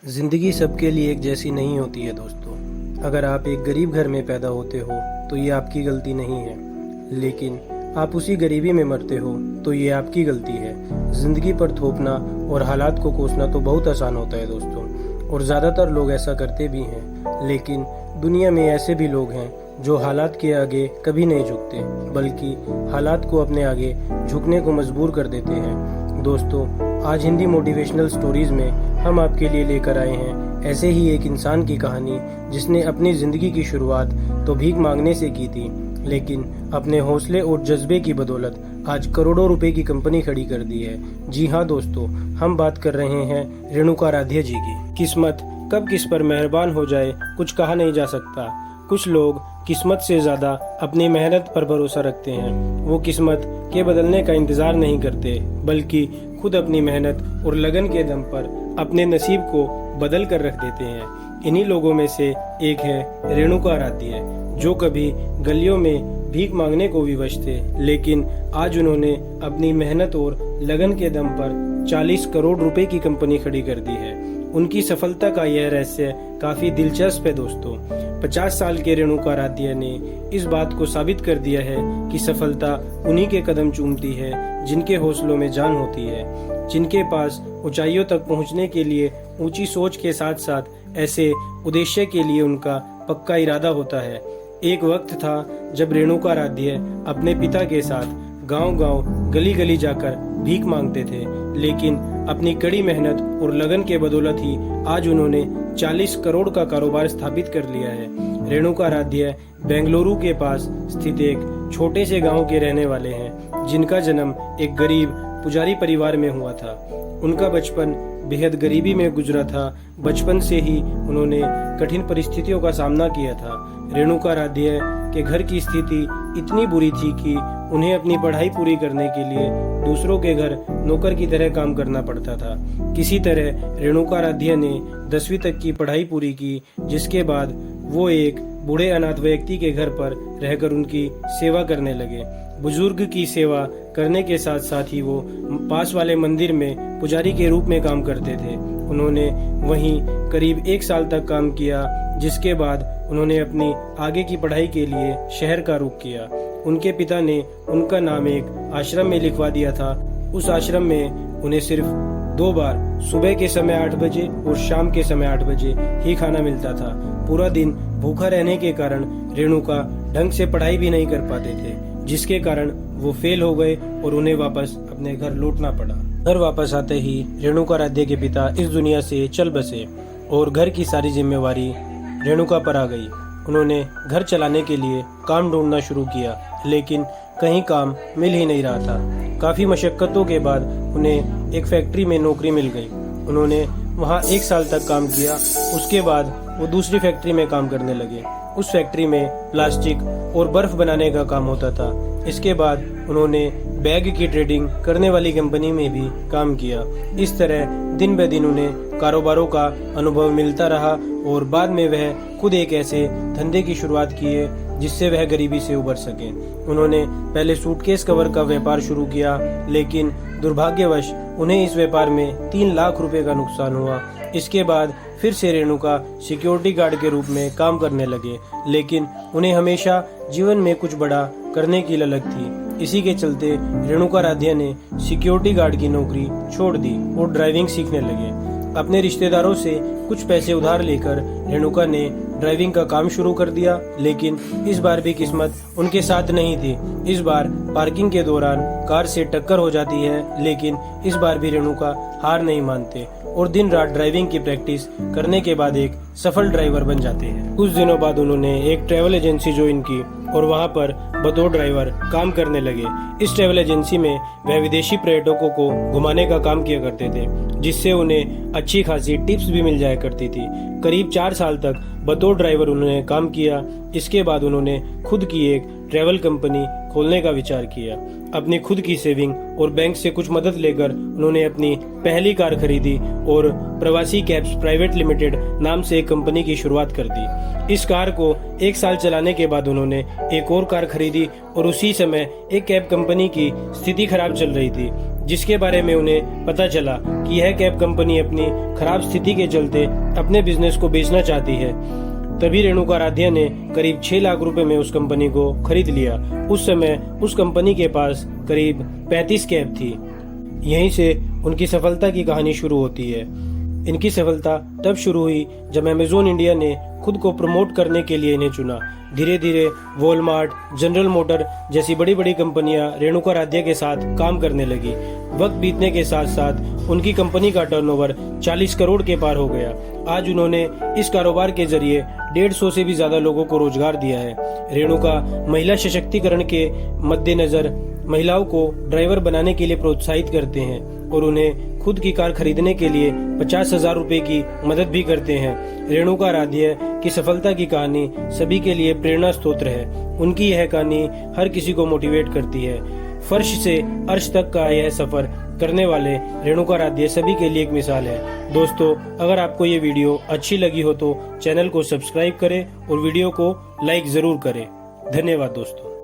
ज़िंदगी सबके लिए एक जैसी नहीं होती है दोस्तों। अगर आप एक गरीब घर में पैदा होते हो तो ये आपकी गलती नहीं है, लेकिन आप उसी गरीबी में मरते हो तो ये आपकी गलती है। ज़िंदगी पर थोपना और हालात को कोसना तो बहुत आसान होता है दोस्तों, और ज़्यादातर लोग ऐसा करते भी हैं। लेकिन दुनिया में ऐसे भी लोग हैं जो हालात के आगे कभी नहीं झुकते, बल्कि हालात को अपने आगे झुकने को मजबूर कर देते हैं। दोस्तों, आज हिंदी मोटिवेशनल स्टोरीज में हम आपके लिए लेकर आए हैं ऐसे ही एक इंसान की कहानी, जिसने अपनी ज़िंदगी की शुरुआत तो भीख मांगने से की थी, लेकिन अपने हौसले और जज्बे की बदौलत आज करोड़ों रुपए की कंपनी खड़ी कर दी है। जी हाँ दोस्तों, हम बात कर रहे हैं रेणुका राध्या जी की। किस्मत कब किस पर मेहरबान हो जाए कुछ कहा नहीं जा सकता। कुछ लोग किस्मत से ज्यादा अपनी मेहनत पर भरोसा रखते हैं। वो किस्मत के बदलने का इंतजार नहीं करते, बल्कि खुद अपनी मेहनत और लगन के दम पर अपने नसीब को बदल कर रख देते हैं। इन्हीं लोगों में से एक है रेणुका राध्या, जो कभी गलियों में भीख मांगने को विवश थे, लेकिन आज उन्होंने अपनी मेहनत और लगन के दम पर 40 करोड़ रुपए की कंपनी खड़ी कर दी है। उनकी सफलता का यह रहस्य काफी दिलचस्प है दोस्तों। 50 साल के रेणुका राध्या ने इस बात को साबित कर दिया है कि सफलता उन्हीं के कदम चूमती है जिनके हौसलों में जान होती है, जिनके पास ऊंचाइयों तक पहुंचने के लिए ऊंची सोच के साथ साथ ऐसे उद्देश्य के लिए उनका पक्का इरादा होता है। एक वक्त था जब रेणुका राध्या अपने पिता के साथ गांव-गांव, गली-गली जाकर भीख मांगते थे, लेकिन अपनी कड़ी मेहनत और लगन के बदौलत ही आज उन्होंने 40 करोड़ का कारोबार स्थापित कर लिया है। रेणुका राध्या बेंगलुरु के पास स्थित एक छोटे से गांव के रहने वाले हैं, जिनका जन्म एक गरीब पुजारी परिवार में हुआ था। उनका बचपन बेहद गरीबी में गुजरा था। बचपन से ही उन्होंने कठिन परिस्थितियों का सामना किया था। रेणुका राध्या के घर की स्थिति इतनी बुरी थी कि उन्हें अपनी पढ़ाई पूरी करने के लिए दूसरों के घर नौकर की तरह काम करना पड़ता था। किसी तरह रेणुका राध्या ने 10वीं तक की पढ़ाई पूरी की, जिसके बाद वो एक बूढ़े अनाथ व्यक्ति के घर पर रहकर उनकी सेवा करने लगे। बुजुर्ग की सेवा करने के साथ साथ ही वो पास वाले मंदिर में पुजारी के रूप में काम करते थे। उन्होंने वहीं करीब 1 साल तक काम किया, जिसके बाद उन्होंने अपनी आगे की पढ़ाई के लिए शहर का रुख किया। उनके पिता ने उनका नाम एक आश्रम में लिखवा दिया था। उस आश्रम में उन्हें सिर्फ 2 बार, सुबह के समय 8 बजे और शाम के समय 8 बजे ही खाना मिलता था। पूरा दिन भूखा रहने के कारण रेणुका ढंग से पढ़ाई भी नहीं कर पाते थे, जिसके कारण वो फेल हो गए और उन्हें वापस अपने घर लौटना पड़ा। घर वापस आते ही रेणुका राध्या के पिता इस दुनिया से चल बसे और घर की सारी जिम्मेवारी रेणुका पर आ गई। उन्होंने घर चलाने के लिए काम ढूंढना शुरू किया, लेकिन कहीं काम मिल ही नहीं रहा था। काफी मशक्कतों के बाद उन्हें एक फैक्ट्री में नौकरी मिल गई। उन्होंने वहां 1 साल तक काम किया। उसके बाद वो दूसरी फैक्ट्री में काम करने लगे। उस फैक्ट्री में प्लास्टिक और बर्फ बनाने का काम होता था। इसके बाद उन्होंने बैग की ट्रेडिंग करने वाली कंपनी में भी काम किया। इस तरह दिन ब दिन उन्हें कारोबारों का अनुभव मिलता रहा और बाद में वह खुद एक ऐसे धंधे की शुरुआत किए जिससे वह गरीबी से उबर सके। उन्होंने पहले सूटकेस कवर का व्यापार शुरू किया, लेकिन दुर्भाग्यवश उन्हें इस व्यापार में 3 लाख रुपए का नुकसान हुआ। इसके बाद फिर से रेणुका सिक्योरिटी गार्ड के रूप में काम करने लगे, लेकिन उन्हें हमेशा जीवन में कुछ बड़ा करने की ललक थी। इसी के चलते रेणुका राध्या ने सिक्योरिटी गार्ड की नौकरी छोड़ दी और ड्राइविंग सीखने लगे। अपने रिश्तेदारों से कुछ पैसे उधार लेकर रेणुका ने ड्राइविंग का काम शुरू कर दिया, लेकिन इस बार भी किस्मत उनके साथ नहीं थी। इस बार पार्किंग के दौरान कार से टक्कर हो जाती है, लेकिन इस बार भी रेणुका हार नहीं मानते और दिन रात ड्राइविंग की प्रैक्टिस करने के बाद एक सफल ड्राइवर बन जाते हैं। कुछ दिनों बाद उन्होंने एक ट्रैवल एजेंसी ज्वाइन की और वहां पर बतौर ड्राइवर काम करने लगे। इस ट्रैवल एजेंसी में वह विदेशी पर्यटकों को घुमाने का काम किया करते थे, जिससे उन्हें अच्छी खासी टिप्स भी मिल जाया करती थी। करीब 4 साल तक बतौर ड्राइवर उन्होंने काम किया। इसके बाद उन्होंने खुद की एक ट्रैवल कंपनी खोलने का विचार किया। अपनी खुद की सेविंग और बैंक से कुछ मदद लेकर उन्होंने अपनी पहली कार खरीदी और प्रवासी कैब्स प्राइवेट लिमिटेड नाम से एक कंपनी की शुरुआत कर दी। इस कार को 1 साल चलाने के बाद उन्होंने एक और कार खरीदी और उसी समय एक कैब कंपनी की स्थिति खराब चल रही थी। जिसके बारे में उन्हें पता चला कि यह कैब कंपनी अपनी खराब स्थिति के चलते अपने बिजनेस को बेचना चाहती है। तभी रेणुका राध्या ने करीब 6 लाख रुपए में उस कंपनी को खरीद लिया। उस समय उस कंपनी के पास करीब 35 कैब थी। यहीं से उनकी सफलता की कहानी शुरू होती है। इनकी सफलता तब शुरू हुई जब अमेज़न इंडिया ने खुद को प्रमोट करने के लिए इन्हें चुना। धीरे धीरे वॉलमार्ट, जनरल मोटर जैसी बड़ी बड़ी कंपनियां रेणुका राध्या के साथ काम करने लगी। वक्त बीतने के साथ साथ उनकी कंपनी का टर्नओवर 40 करोड़ के पार हो गया। आज उन्होंने इस कारोबार के जरिए 150 से भी ज्यादा लोगों को रोजगार दिया है। रेणुका महिला सशक्तिकरण के मद्देनजर महिलाओं को ड्राइवर बनाने के लिए प्रोत्साहित करते हैं और उन्हें खुद की कार खरीदने के लिए 50,000 रुपए की मदद भी करते हैं। रेणुका राध्या की सफलता की कहानी सभी के लिए प्रेरणा स्रोत है। उनकी यह कहानी हर किसी को मोटिवेट करती है। फर्श से अर्श तक का यह सफर करने वाले रेणुका राध्या सभी के लिए एक मिसाल है। दोस्तों, अगर आपको ये वीडियो अच्छी लगी हो तो चैनल को सब्सक्राइब करें और वीडियो को लाइक जरूर करें। धन्यवाद दोस्तों।